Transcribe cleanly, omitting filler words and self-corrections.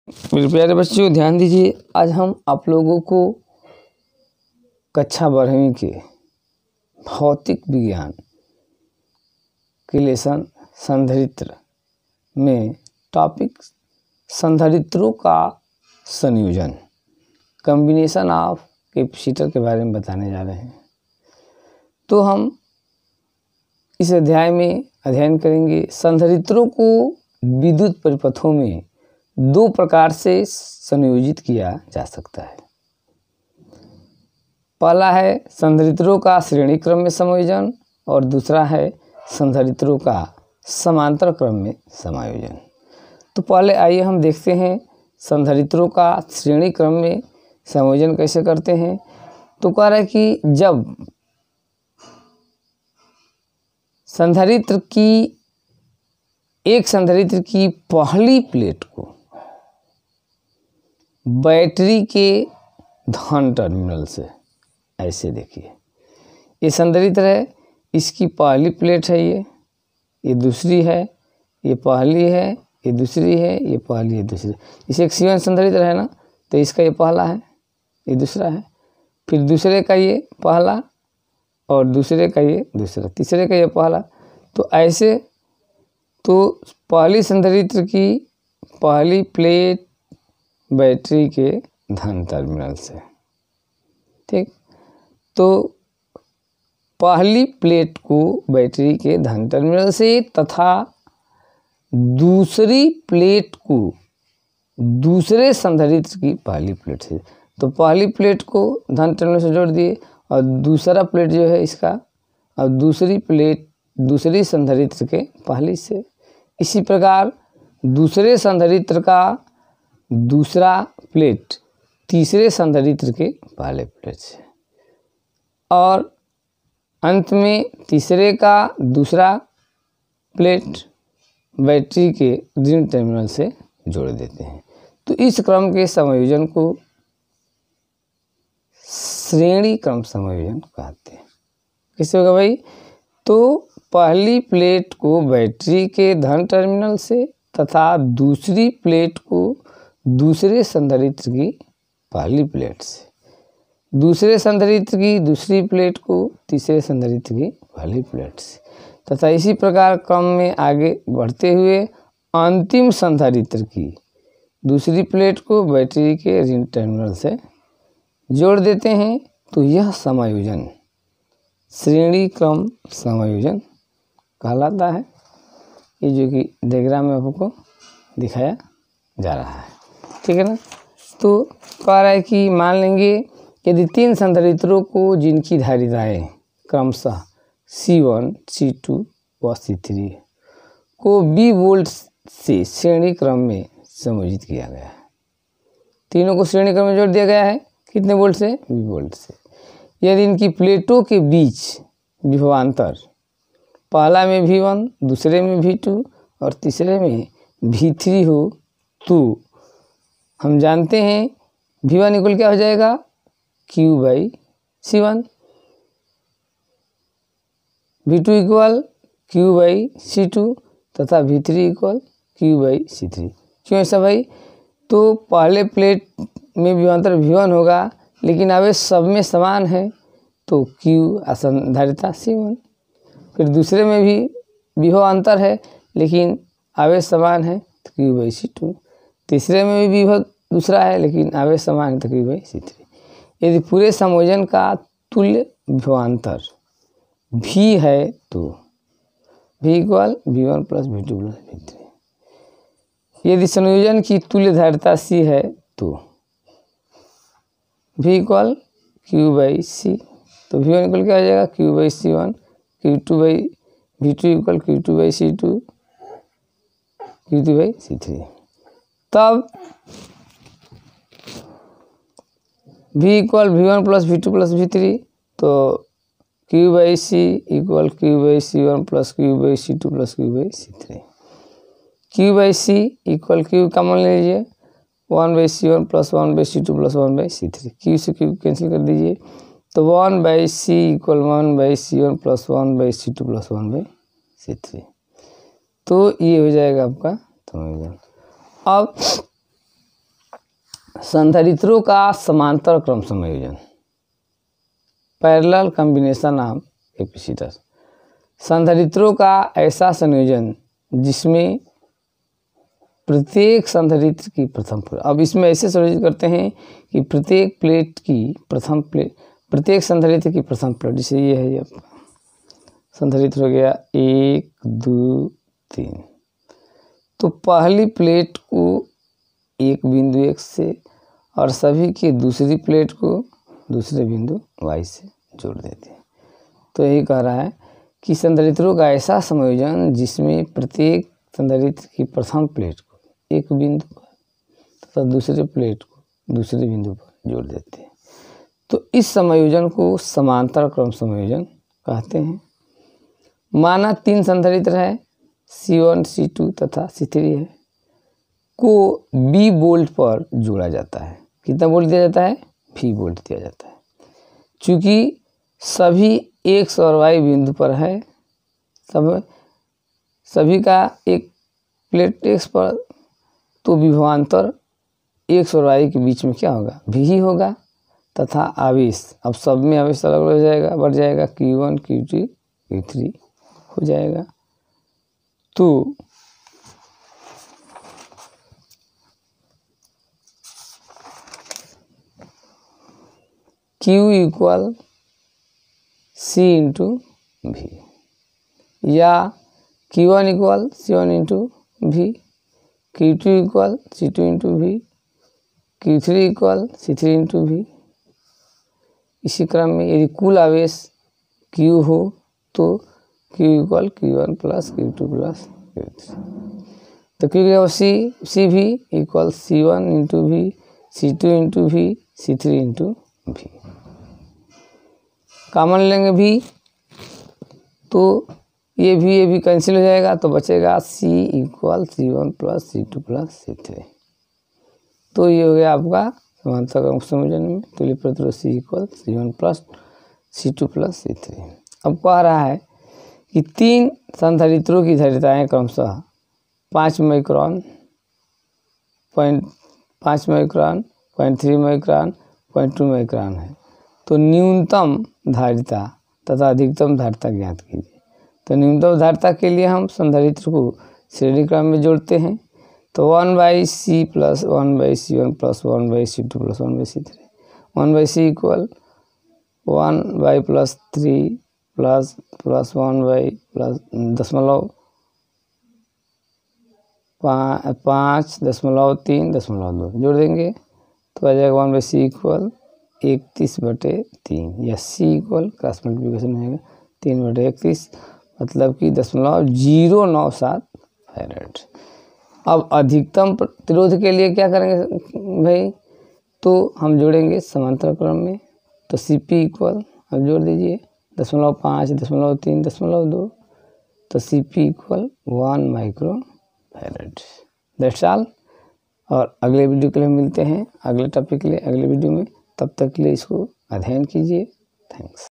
मेरे प्यारे बच्चों ध्यान दीजिए, आज हम आप लोगों को कक्षा 12वीं के भौतिक विज्ञान के लेसन संधारित्र में टॉपिक संधारित्रों का संयोजन कॉम्बिनेशन ऑफ कैपेसिटर के बारे में बताने जा रहे हैं। तो हम इस अध्याय में अध्ययन करेंगे संधारित्रों को विद्युत परिपथों में दो प्रकार से संयोजित किया जा सकता है। पहला है संधारित्रों का श्रेणी क्रम में समायोजन और दूसरा है संधारित्रों का समांतर क्रम में समायोजन। तो पहले आइए हम देखते हैं संधारित्रों का श्रेणी क्रम में समायोजन कैसे करते हैं। तो कह रहा है कि जब संधारित्र की एक संधारित्र की पहली प्लेट को बैटरी के धन टर्मिनल से, ऐसे देखिए ये संधारित्र है, इसकी पहली प्लेट है, ये दूसरी है, ये पहली है, ये दूसरी है, ये पहली है, दूसरी। इसे एक C1 संधारित्र है ना, तो इसका ये पहला है, ये दूसरा है, फिर दूसरे का ये पहला और दूसरे का ये दूसरा, तीसरे का ये पहला। तो ऐसे तो पहली संधारित्र की पहली प्लेट बैटरी के धन टर्मिनल से, ठीक। तो पहली प्लेट को बैटरी के धन टर्मिनल से तथा दूसरी प्लेट को दूसरे संधारित्र की पहली प्लेट से। तो पहली प्लेट को धन टर्मिनल से जोड़ दिए और दूसरा प्लेट जो है इसका, और दूसरी प्लेट दूसरी संधारित्र के पहली से। इसी प्रकार दूसरे संधारित्र का दूसरा प्लेट तीसरे संधारित्र के पहले प्लेट से, और अंत में तीसरे का दूसरा प्लेट बैटरी के ऋण टर्मिनल से जोड़ देते हैं। तो इस क्रम के समायोजन को श्रेणी क्रम समायोजन कहते हैं। कैसे होगा भाई? तो पहली प्लेट को बैटरी के धन टर्मिनल से तथा दूसरी प्लेट को दूसरे संधारित्र की पहली प्लेट से, दूसरे संधारित्र की दूसरी प्लेट को तीसरे संधारित्र की पहली प्लेट से, तथा इसी प्रकार क्रम में आगे बढ़ते हुए अंतिम संधारित्र की दूसरी प्लेट को बैटरी के ऋण टर्मिनल से जोड़ देते हैं। तो यह समायोजन श्रेणी क्रम समायोजन कहलाता है। ये जो कि डायग्राम में आपको दिखाया जा रहा है, ठीक है ना। तो कह रहा है कि मान लेंगे यदि तीन संधारित्रों को जिनकी धारिताएं क्रमशः C1, C2 व C3 को B वोल्ट से श्रेणी क्रम में समायोजित किया गया है। तीनों को श्रेणी क्रम में जोड़ दिया गया है, कितने वोल्ट से? B वोल्ट से। यदि इनकी प्लेटों के बीच विभवांतर पहला में V1, दूसरे में V2 और तीसरे में V3 हो, तो हम जानते हैं V1 इक्वल क्या हो जाएगा? Q/C1, V2 इक्वल Q/C2 तथा V3 इक्वल Q/C3। क्यों ऐसा भाई? तो पहले प्लेट में विभवांतर V1 होगा, लेकिन आवेश सब में समान है, तो Q संधारिता C1। फिर दूसरे में भी विभवांतर है लेकिन आवेश समान है, तो Q/C2। तीसरे में भी विभव दूसरा है लेकिन आवेश समान है, तो Q/C3। यदि पूरे संयोजन का तुल्य विभवांतर V है तो V equal V1 plus V2 plus V3। यदि संयोजन की तुल्य धारिता C है तो V इक्वल Q/C। तो V1 इक्वल क्या हो जाएगा? Q/C1, V2 equal Q2/C2, Q3/C3। तब V equal V1 plus V2 plus V3, तो Q/C equal Q/C1 plus Q/C2 plus Q/C3। Q/C equal Q common ले लीजिए, 1/C1 plus 1/C2 plus 1/C3। Q से Q cancel कर दीजिए, तो 1/C equal 1/C1 plus 1/C2 plus 1/C3। तो ये हो जाएगा आपका संयोजन। अब संधारित्रों का समांतर क्रम संयोजन, पैरेलल कॉम्बिनेशन ऑफ कैपेसिटर। संधारित्रों का ऐसा संयोजन जिसमें प्रत्येक संधारित्र की प्रथम प्लेट, अब इसमें ऐसे संयोजित करते हैं कि प्रत्येक संधारित्र की प्रथम प्लेट, जैसे ये है, ये आपका संधारित्र हो गया 1 2 3, तो पहली प्लेट को एक बिंदु X से और सभी की दूसरी प्लेट को दूसरे बिंदु Y से जोड़ देते हैं। तो यही कह रहा है कि संधारित्रों का ऐसा संयोजन जिसमें प्रत्येक संधारित्र की प्रथम प्लेट को एक बिंदु पर तथा दूसरे प्लेट को दूसरे बिंदु पर जोड़ देते हैं। तो इस संयोजन को समांतर क्रम संयोजन कहते हैं। माना 3 संधारित्र है, C1 C2 तथा C3 है, को B बोल्ट पर जोड़ा जाता है। कितना बोल्ट दिया जाता है? V बोल्ट दिया जाता है। चूँकि सभी X और Y बिंदु पर है, सभी का एक प्लेट X पर, तो विभवांतर X और Y के बीच में क्या होगा? V ही होगा। तथा आवेश, अब सब में आवेश अलग हो जाएगा, बढ़ जाएगा, Q1 Q2 Q3 हो जाएगा। तो Q equal C into V, या Q1 equal C1 into V, Q2 equal C2 into V, Q3 equal C3 into V। इसी क्रम में यदि कुल आवेश Q हो तो Q equal Q1 plus Q2 plus Q3। तो Q की C भी equal C1 into V, C2 into V, C3 into V। Common लेंगे भी तो ये भी कैंसिल हो जाएगा, तो बचेगा C equal C1 plus C2 plus C3। तो ये हो गया आपका समांतर क्रम संयोजन में तुल्य प्रतिरोध C equal C1 plus C2 plus C3। अब कह रहा है कि 3 संधारित्रों की धारिताएं क्रमशः 5 माइक्रोन, 0.5 माइक्रोन, 0.3 माइक्रोन, 0.2 माइक्रोन है। तो न्यूनतम धारिता तथा अधिकतम धारिता ज्ञात कीजिए। तो न्यूनतम धारिता के लिए हम संधारित्र को श्रेणी क्रम में जोड़ते हैं। तो 1/C plus 1/C1 plus 1/C2 plus 1/C3, 1/C equal 1/3 plus 1/5.3.2 जोड़ देंगे तो आ जाएगा 1/C इक्वल 31/3, या C इक्वल क्रॉस मल्टीप्लिकेशन हो जाएगा 3/31, मतलब कि 0.097 फैराड। अब अधिकतम प्रतिरोध के लिए क्या करेंगे भाई? तो हम जोड़ेंगे समांतर क्रम में। तो Cp इक्वल, अब जोड़ दीजिए 0.5, 0.3, 0.2, तो Cp equal 1 micro farad. That's all. और अगले वीडियो के लिए मिलते हैं, अगले टॉपिक के लिए अगले वीडियो में। तब तक के लिए इसको अध्ययन कीजिए। थैंक्स।